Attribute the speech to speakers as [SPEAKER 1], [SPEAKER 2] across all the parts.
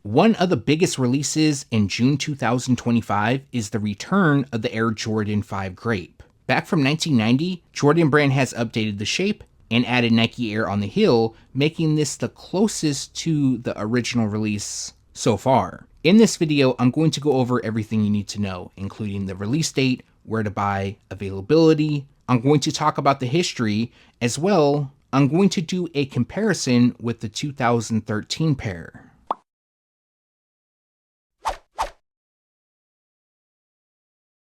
[SPEAKER 1] one of the biggest releases in June 2025 is the return of the Air Jordan 5 Grape. Back from 1990, Jordan Brand has updated the shape and added Nike Air on the heel, making this the closest to the original release so far. In this video, I'm going to go over everything you need to know, including the release date, where to buy, availability. I'm going to talk about the history as well. I'm going to do a comparison with the 2013 pair.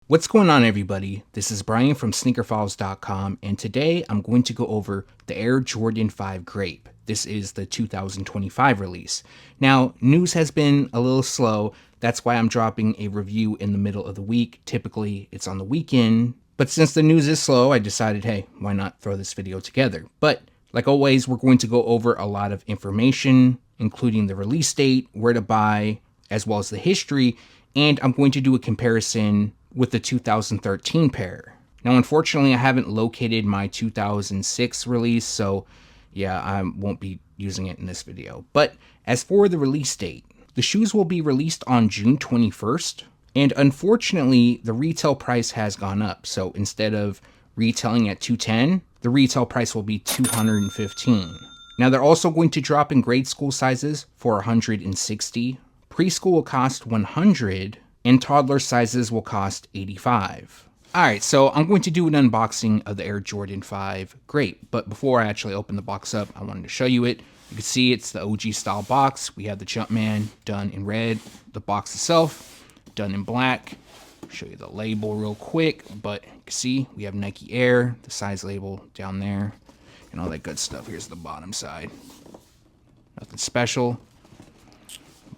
[SPEAKER 1] What's going on, everybody? This is Brian from SneakerFiles.com, and today I'm going to go over the Air Jordan 5 Grape. This is the 2025 release. Now, news has been a little slow. That's why I'm dropping a review in the middle of the week. Typically, it's on the weekend. But since the news is slow, I decided, hey, why not throw this video together? But like always, we're going to go over a lot of information, including the release date, where to buy, as well as the history, and I'm going to do a comparison with the 2013 pair. Now, unfortunately, I haven't located my 2006 release, so yeah, I won't be using it in this video. But as for the release date, the shoes will be released on June 21st, and unfortunately, the retail price has gone up. So instead of retailing at $210, the retail price will be $215. Now, they're also going to drop in grade school sizes for $160. Preschool will cost $100, and toddler sizes will cost $85. Alright, so I'm going to do an unboxing of the Air Jordan 5 Grape, but before I actually open the box up, I wanted to show you it. You can see it's the OG style box. We have the Jumpman done in red, the box itself done in black. I'll show you the label real quick, but you can see we have Nike Air, the size label down there, and all that good stuff. Here's the bottom side. Nothing special.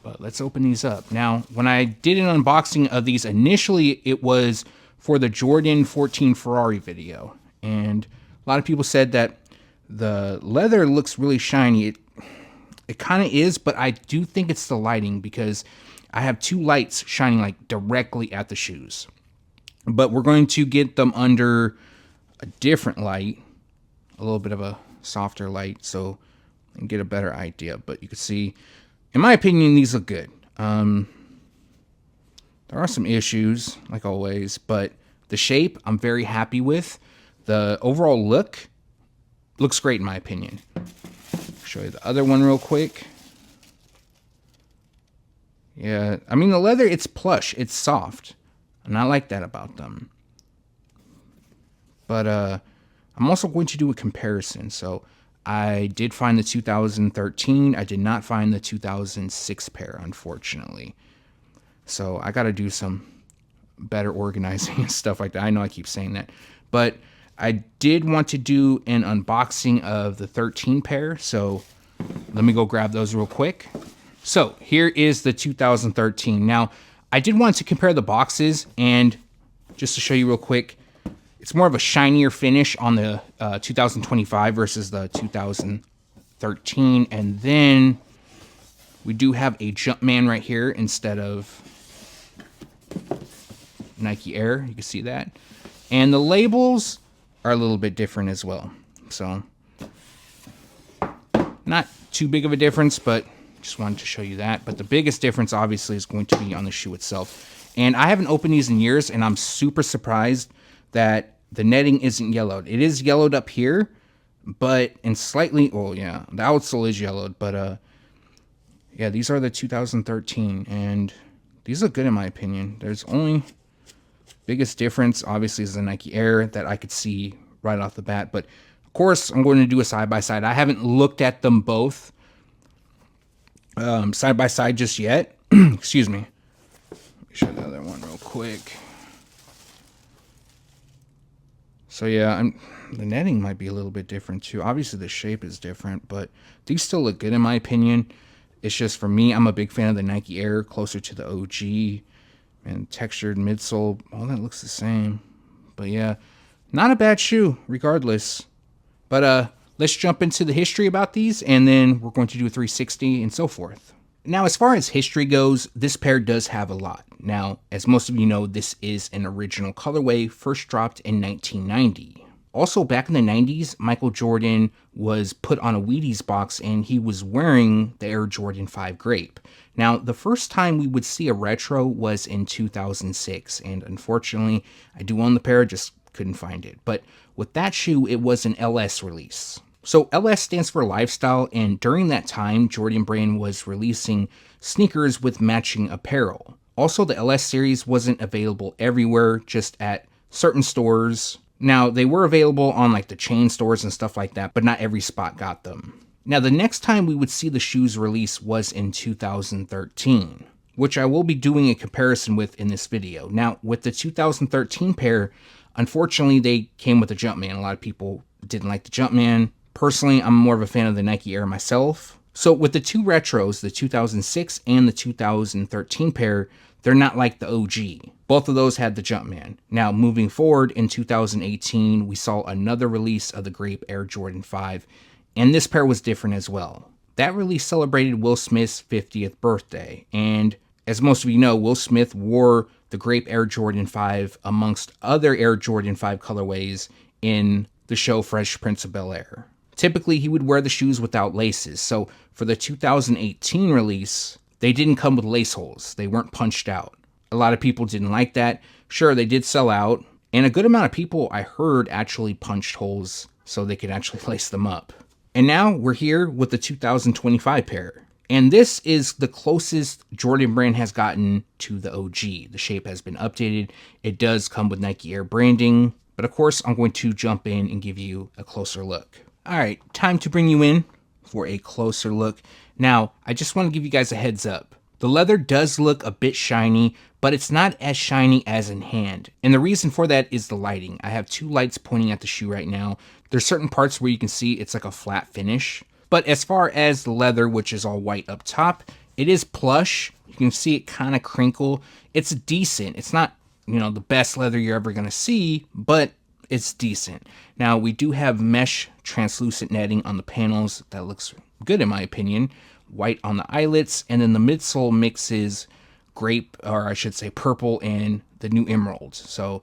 [SPEAKER 1] But let's open these up. Now, when I did an unboxing of these initially, it was for the Jordan 14 Ferrari video. And a lot of people said that the leather looks really shiny. It kind of is, but I do think it's the lighting because I have two lights shining like directly at the shoes. But we're going to get them under a different light, a little bit of a softer light, so I can get a better idea. But you can see, in my opinion, these look good. There are some issues, like always, but the shape I'm very happy with. The overall look looks great in my opinion. I'll show you the other one real quick. Yeah, I mean the leather, it's plush, it's soft, and I like that about them. But I'm also going to do a comparison. So I did find the 2013. I did not find the 2006 pair, unfortunately. So I got to do some better organizing and stuff like that. I know I keep saying that. But I did want to do an unboxing of the 13 pair. So let me go grab those real quick. So here is the 2013. Now, I did want to compare the boxes. And just to show you real quick, it's more of a shinier finish on the 2025 versus the 2013. And then we do have a Jumpman right here instead of Nike Air. You can see that. And the labels are a little bit different as well. So not too big of a difference, but just wanted to show you that. But the biggest difference obviously is going to be on the shoe itself. And I haven't opened these in years, and I'm super surprised that the netting isn't yellowed. It is yellowed up here, but in slightly, well, yeah, the outsole is yellowed, but yeah, these are the 2013, and these look good in my opinion. There's only biggest difference, obviously, is the Nike Air that I could see right off the bat, but of course, I'm going to do a side-by-side. I haven't looked at them both side-by-side just yet. Excuse me. Let me show the other one real quick. So yeah, the netting might be a little bit different too. Obviously the shape is different, but these still look good in my opinion. It's just for me, I'm a big fan of the Nike Air, closer to the OG, and textured midsole. All that looks the same. But yeah, not a bad shoe regardless. But let's jump into the history about these, and then we're going to do a 360 and so forth. Now, as far as history goes, this pair does have a lot. Now, as most of you know, this is an original colorway, first dropped in 1990. Also, back in the 90s, Michael Jordan was put on a Wheaties box and he was wearing the Air Jordan 5 Grape. Now, the first time we would see a retro was in 2006, and unfortunately, I do own the pair, just couldn't find it. But with that shoe, it was an LS release. So LS stands for lifestyle, and during that time, Jordan Brand was releasing sneakers with matching apparel. Also, the LS series wasn't available everywhere, just at certain stores. Now, they were available on like the chain stores and stuff like that, but not every spot got them. Now, the next time we would see the shoes release was in 2013, which I will be doing a comparison with in this video. Now, with the 2013 pair, unfortunately, they came with a Jumpman. A lot of people didn't like the Jumpman. Personally, I'm more of a fan of the Nike Air myself. So with the two retros, the 2006 and the 2013 pair, they're not like the OG. Both of those had the Jumpman. Now, moving forward in 2018, we saw another release of the Grape Air Jordan 5, and this pair was different as well. That release celebrated Will Smith's 50th birthday, and as most of you know, Will Smith wore the Grape Air Jordan 5 amongst other Air Jordan 5 colorways in the show Fresh Prince of Bel-Air. Typically, he would wear the shoes without laces, so for the 2018 release, they didn't come with lace holes. They weren't punched out. A lot of people didn't like that. Sure, they did sell out, and a good amount of people I heard actually punched holes so they could actually lace them up. And now we're here with the 2025 pair. And this is the closest Jordan Brand has gotten to the OG. The shape has been updated. It does come with Nike Air branding, but of course I'm going to jump in and give you a closer look. All right, time to bring you in for a closer look. Now, I just want to give you guys a heads up. The leather does look a bit shiny, but it's not as shiny as in hand. And the reason for that is the lighting. I have two lights pointing at the shoe right now. There's certain parts where you can see it's like a flat finish. But as far as the leather, which is all white up top, it is plush. You can see it kind of crinkle. It's decent. It's not, the best leather you're ever going to see, but it's decent. Now, we do have mesh translucent netting on the panels. That looks good in my opinion. White on the eyelets, and then the midsole mixes grape, or I should say purple, and the new emerald. So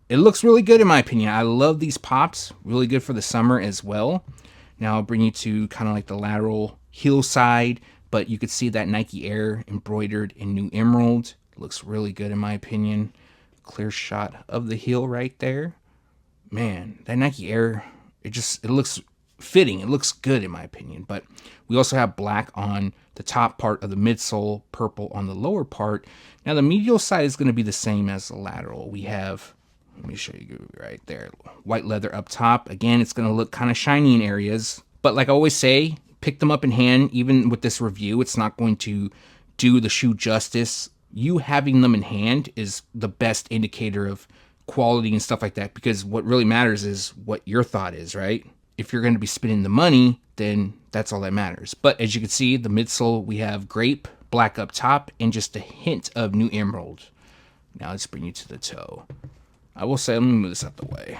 [SPEAKER 1] it looks really good in my opinion. I love these pops. Really good for the summer as well. Now I'll bring you to kind of like the lateral heel side, but you could see that Nike Air embroidered in new emerald. It looks really good in my opinion. Clear shot of the heel right there. Man, that Nike Air, it looks fitting. It looks good in my opinion. But we also have black on the top part of the midsole, purple on the lower part. Now the medial side is going to be the same as the lateral. We have, let me show you right there, white leather up top. Again, it's going to look kind of shiny in areas, but like I always say, pick them up in hand. Even with this review, it's not going to do the shoe justice. You having them in hand is the best indicator of quality and stuff like that, because what really matters is what your thought is, right? If you're going to be spending the money, then that's all that matters. But as you can see, the midsole, we have grape, black up top, and just a hint of new emerald. Now let's bring you to the toe. I will say, let me move this out the way.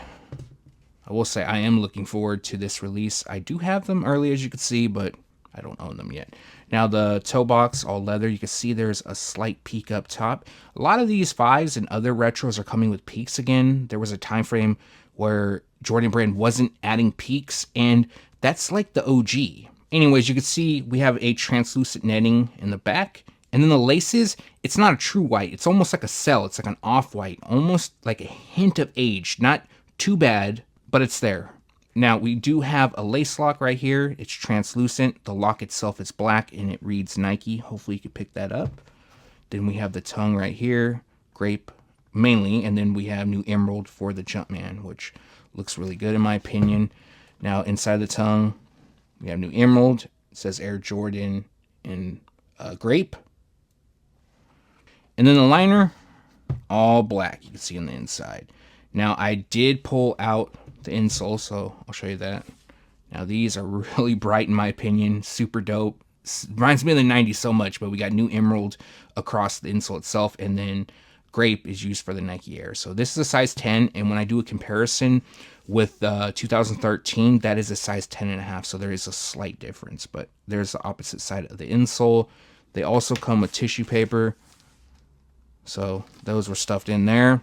[SPEAKER 1] I will say I am looking forward to this release. I do have them early, as you can see, but I don't own them yet. Now the toe box, all leather, you can see there's a slight peak up top. A lot of these 5s and other retros are coming with peaks again. There was a time frame where Jordan Brand wasn't adding peaks, and that's like the OG. Anyways, you can see we have a translucent netting in the back, and then the laces, it's not a true white. It's almost like a cell. It's like an off-white, almost like a hint of age. Not too bad, but it's there. Now, we do have a lace lock right here. It's translucent. The lock itself is black, and it reads Nike. Hopefully, you can pick that up. Then we have the tongue right here, grape mainly, and then we have new emerald for the Jumpman, which looks really good in my opinion. Now, inside the tongue, we have new emerald. It says Air Jordan in grape. And then the liner, all black. You can see on the inside. Now, I did pull out the insole, so I'll show you that. Now, these are really bright in my opinion. Super dope. Reminds me of the 90s so much, but we got new emerald across the insole itself, and then grape is used for the Nike Air. So this is a size 10, and when I do a comparison with 2013, that is a size 10.5, so there is a slight difference, but there's the opposite side of the insole. They also come with tissue paper, so those were stuffed in there.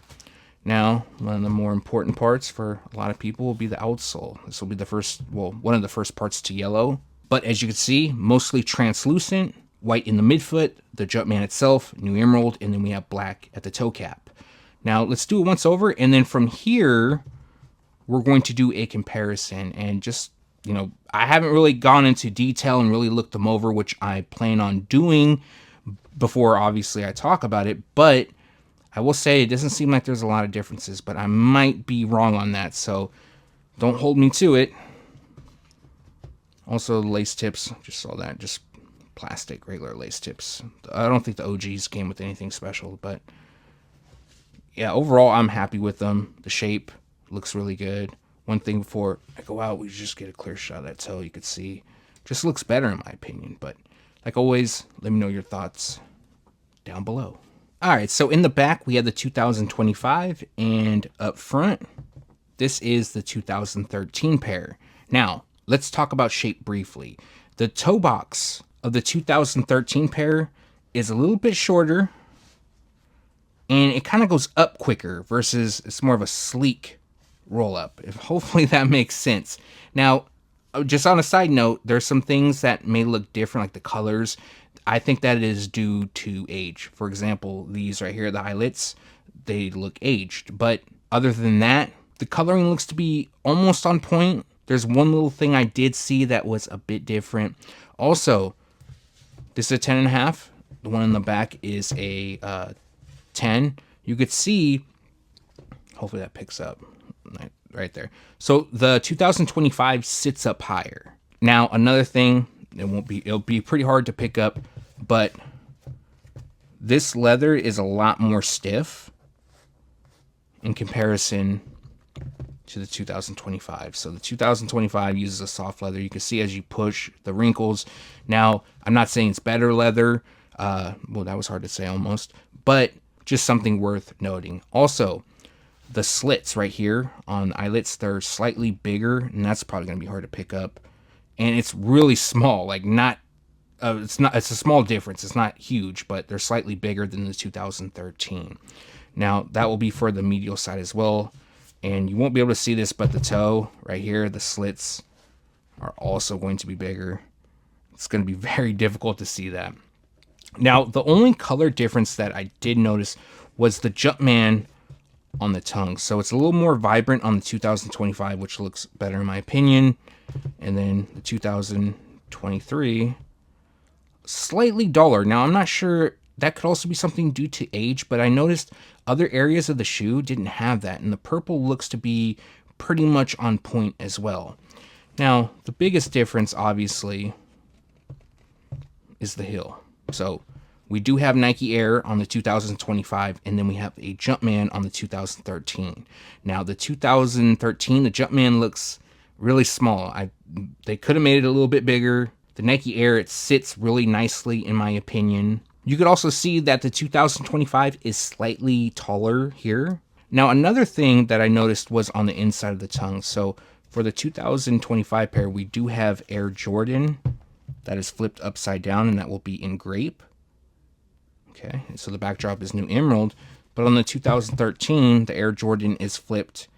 [SPEAKER 1] Now, one of the more important parts for a lot of people will be the outsole. This will be the first, well, one of the first parts to yellow. But as you can see, mostly translucent, white in the midfoot, the Jumpman itself, new emerald, and then we have black at the toe cap. Now, let's do it once over, and then from here, we're going to do a comparison. And just, you know, I haven't really gone into detail and really looked them over, which I plan on doing before, obviously, I talk about it. But I will say it doesn't seem like there's a lot of differences, but I might be wrong on that, so don't hold me to it. Also, lace tips, just saw that, just plastic, regular lace tips. I don't think the OGs came with anything special, but yeah, overall, I'm happy with them. The shape looks really good. One thing before I go out, we just get a clear shot of that toe. You could see, just looks better in my opinion. But like always, let me know your thoughts down below. All right, so in the back, we have the 2025, and up front, this is the 2013 pair. Now, let's talk about shape briefly. The toe box of the 2013 pair is a little bit shorter, and it kind of goes up quicker versus it's more of a sleek roll up. Hopefully that makes sense. Now, just on a side note, there's some things that may look different, like the colors. I think that is due to age. For example, these right here, the eyelets, they look aged. But other than that, the coloring looks to be almost on point. There's one little thing I did see that was a bit different. Also, this is a 10.5. The one in the back is a 10. You could see, hopefully that picks up right there. So the 2025 sits up higher. Now, another thing, it'll be pretty hard to pick up, but this leather is a lot more stiff in comparison to the 2025. So the 2025 uses a soft leather. You can see as you push the wrinkles. Now, I'm not saying it's better leather. Well, that was hard to say almost, but just something worth noting. Also, the slits right here on eyelets, they're slightly bigger, and that's probably going to be hard to pick up. And it's really small, like it's a small difference. It's not huge, but they're slightly bigger than the 2013. Now, that will be for the medial side as well. And you won't be able to see this, but the toe right here, the slits are also going to be bigger. It's going to be very difficult to see that. Now, the only color difference that I did notice was the Jumpman on the tongue. So it's a little more vibrant on the 2025, which looks better in my opinion. And then the 2023, slightly duller. Now, I'm not sure, that could also be something due to age, but I noticed other areas of the shoe didn't have that. And the purple looks to be pretty much on point as well. Now, the biggest difference, obviously, is the heel. So we do have Nike Air on the 2025, and then we have a Jumpman on the 2013. Now, the 2013, the Jumpman looks really small. They could have made it a little bit bigger. The Nike Air, it sits really nicely, in my opinion. You could also see that the 2025 is slightly taller here. Now, another thing that I noticed was on the inside of the tongue. So for the 2025 pair, we do have Air Jordan that is flipped upside down, and that will be in grape. Okay, so the backdrop is new emerald, but on the 2013, the Air Jordan is flipped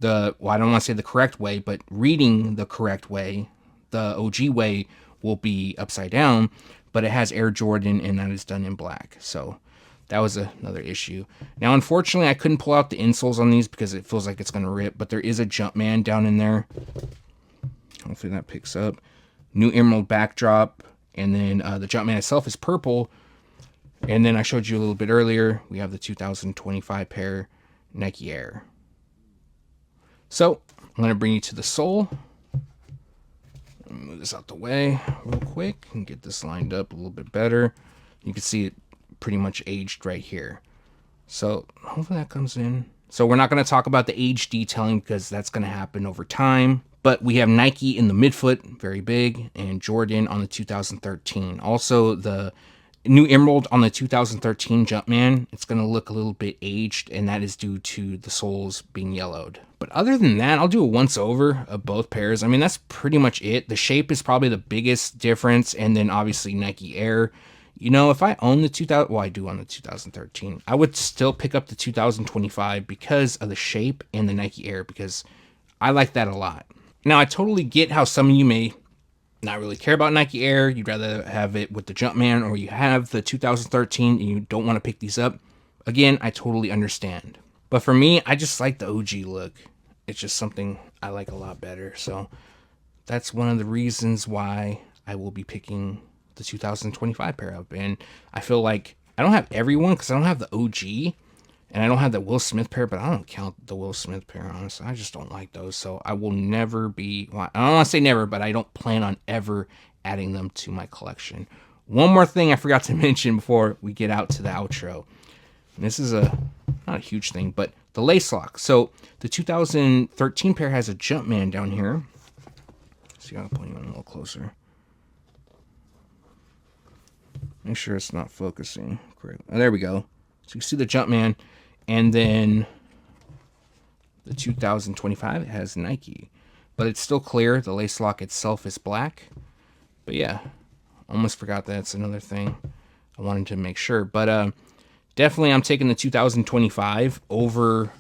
[SPEAKER 1] I don't want to say the correct way, but reading the correct way, the OG way will be upside down, but it has Air Jordan, and that is done in black. So that was another issue. Now, unfortunately, I couldn't pull out the insoles on these because it feels like it's going to rip, but there is a Jumpman down in there. Hopefully that picks up. New emerald backdrop, and then the Jumpman itself is purple. And then I showed you a little bit earlier, we have the 2025 pair Nike Air. So I'm going to bring you to the sole. Move this out the way real quick and get this lined up a little bit better. You can see it pretty much aged right here. So hopefully that comes in. So we're not going to talk about the age detailing because that's going to happen over time. But we have Nike in the midfoot, very big, and Jordan on the 2013. Also, the new emerald on the 2013 Jumpman, it's going to look a little bit aged, and that is due to the soles being yellowed. But other than that, I'll do a once over of both pairs. I mean, that's pretty much it. The shape is probably the biggest difference, and then obviously Nike Air. You know, if I own the 2000, well, I do own the 2013, I would still pick up the 2025 because of the shape and the Nike Air, because I like that a lot. Now, I totally get how some of you may not really care about Nike Air. You'd rather have it with the Jumpman, or you have the 2013 and you don't want to pick these up. Again, I totally understand. But for me, I just like the OG look. It's just something I like a lot better. So that's one of the reasons why I will be picking the 2025 pair up. And I feel like I don't have everyone because I don't have the OG and I don't have the Will Smith pair, but I don't count the Will Smith pair, honestly. I just don't like those. So I will never be, well, I don't want to say never, but I don't plan on ever adding them to my collection. One more thing I forgot to mention before we get out to the outro. And this is not a huge thing, but the lace lock. So the 2013 pair has a Jumpman down here. See, I'll point you in a little closer. Make sure it's not focusing correctly. Oh, there we go. So you see the Jumpman, and then the 2025 has Nike, but it's still clear. The lace lock itself is black. But yeah, almost forgot that's another thing I wanted to make sure. But definitely I'm taking the 2025 over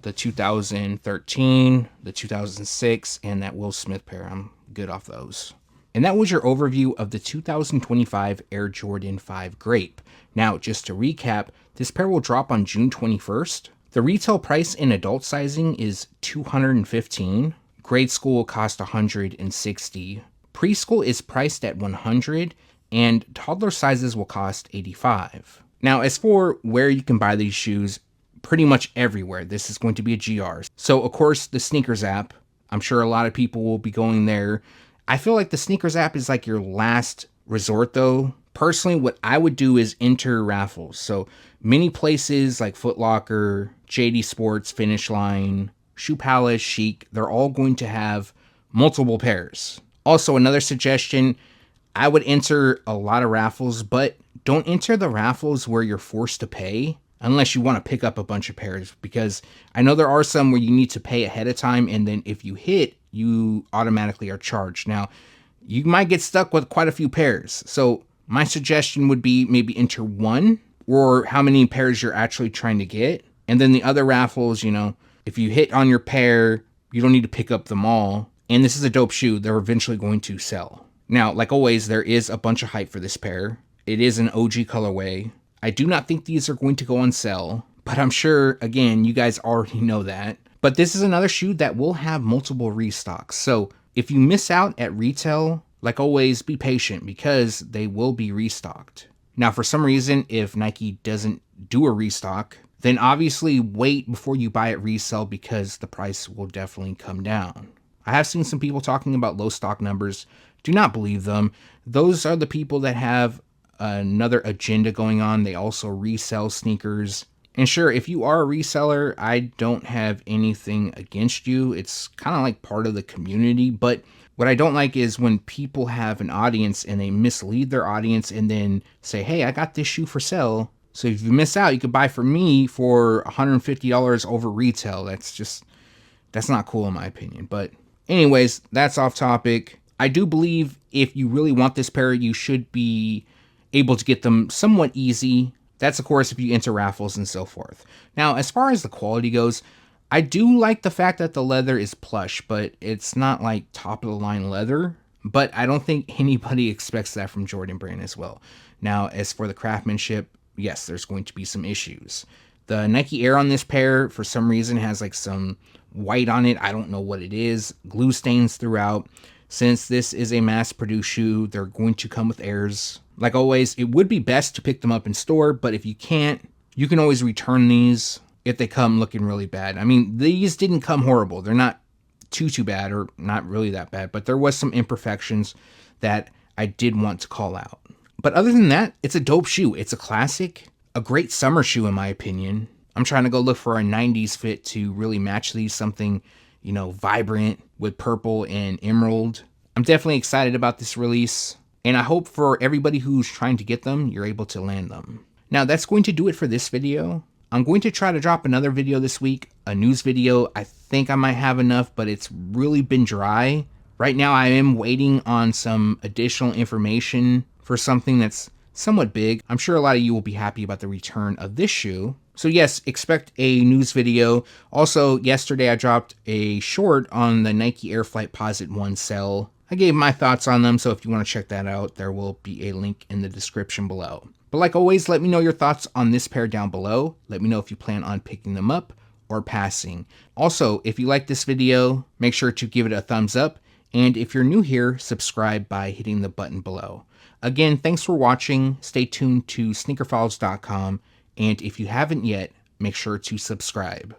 [SPEAKER 1] the 2013, the 2006, and that Will Smith pair. I'm good off those. And that was your overview of the 2025 Air Jordan 5 Grape. Now, just to recap, this pair will drop on June 21st. The retail price in adult sizing is $215. Grade school will cost $160. Preschool is priced at $100, and toddler sizes will cost $85. Now, as for where you can buy these shoes, pretty much everywhere. This is going to be a GR. So, of course, the Sneakers app. I'm sure a lot of people will be going there. I feel like the Sneakers app is like your last resort, though. Personally, what I would do is enter raffles. So many places like Foot Locker, JD Sports, Finish Line, Shoe Palace, Chic, they're all going to have multiple pairs. Also, another suggestion, I would enter a lot of raffles, but don't enter the raffles where you're forced to pay unless you want to pick up a bunch of pairs, because I know there are some where you need to pay ahead of time, and then if you hit, you automatically are charged. Now, you might get stuck with quite a few pairs. So my suggestion would be maybe enter one, or how many pairs you're actually trying to get. And then the other raffles, you know, if you hit on your pair, you don't need to pick up them all. And this is a dope shoe. They're eventually going to sell. Now, like always, there is a bunch of hype for this pair. It is an OG colorway. I do not think these are going to go on sale, but I'm sure, again, you guys already know that. But this is another shoe that will have multiple restocks. So if you miss out at retail, like always, be patient because they will be restocked. Now, for some reason, if Nike doesn't do a restock, then obviously wait before you buy at resale because the price will definitely come down. I have seen some people talking about low stock numbers. Do not believe them. Those are the people that have another agenda going on. They also resell sneakers. And sure, if you are a reseller, I don't have anything against you. It's kind of like part of the community. But what I don't like is when people have an audience and they mislead their audience and then say, hey, I got this shoe for sale. So if you miss out, you could buy from me for $150 over retail. That's not cool in my opinion. But anyways, that's off topic. I do believe if you really want this pair, you should be able to get them somewhat easy. That's, of course, if you enter raffles and so forth. Now, as far as the quality goes, I do like the fact that the leather is plush, but it's not like top-of-the-line leather. But I don't think anybody expects that from Jordan Brand as well. Now, as for the craftsmanship, yes, there's going to be some issues. The Nike Air on this pair, for some reason, has like some white on it. I don't know what it is. Glue stains throughout. Since this is a mass-produced shoe, they're going to come with Airs. Like always, it would be best to pick them up in store, but if you can't, you can always return these if they come looking really bad. I mean, these didn't come horrible. They're not too bad, or not really that bad, but there was some imperfections that I did want to call out. But other than that, it's a dope shoe. It's a classic, a great summer shoe in my opinion. I'm trying to go look for a 90s fit to really match these, something, you know, vibrant with purple and emerald. I'm definitely excited about this release. And I hope for everybody who's trying to get them, you're able to land them. Now, that's going to do it for this video. I'm going to try to drop another video this week, a news video. I think I might have enough, but it's really been dry. Right now, I am waiting on some additional information for something that's somewhat big. I'm sure a lot of you will be happy about the return of this shoe. So yes, expect a news video. Also, yesterday I dropped a short on the Nike Air FLIGHTPOSITE 1 sell. I gave my thoughts on them, so if you want to check that out, there will be a link in the description below. But like always, let me know your thoughts on this pair down below. Let me know if you plan on picking them up or passing. Also, if you like this video, make sure to give it a thumbs up. And if you're new here, subscribe by hitting the button below. Again, thanks for watching. Stay tuned to SneakerFiles.com. And if you haven't yet, make sure to subscribe.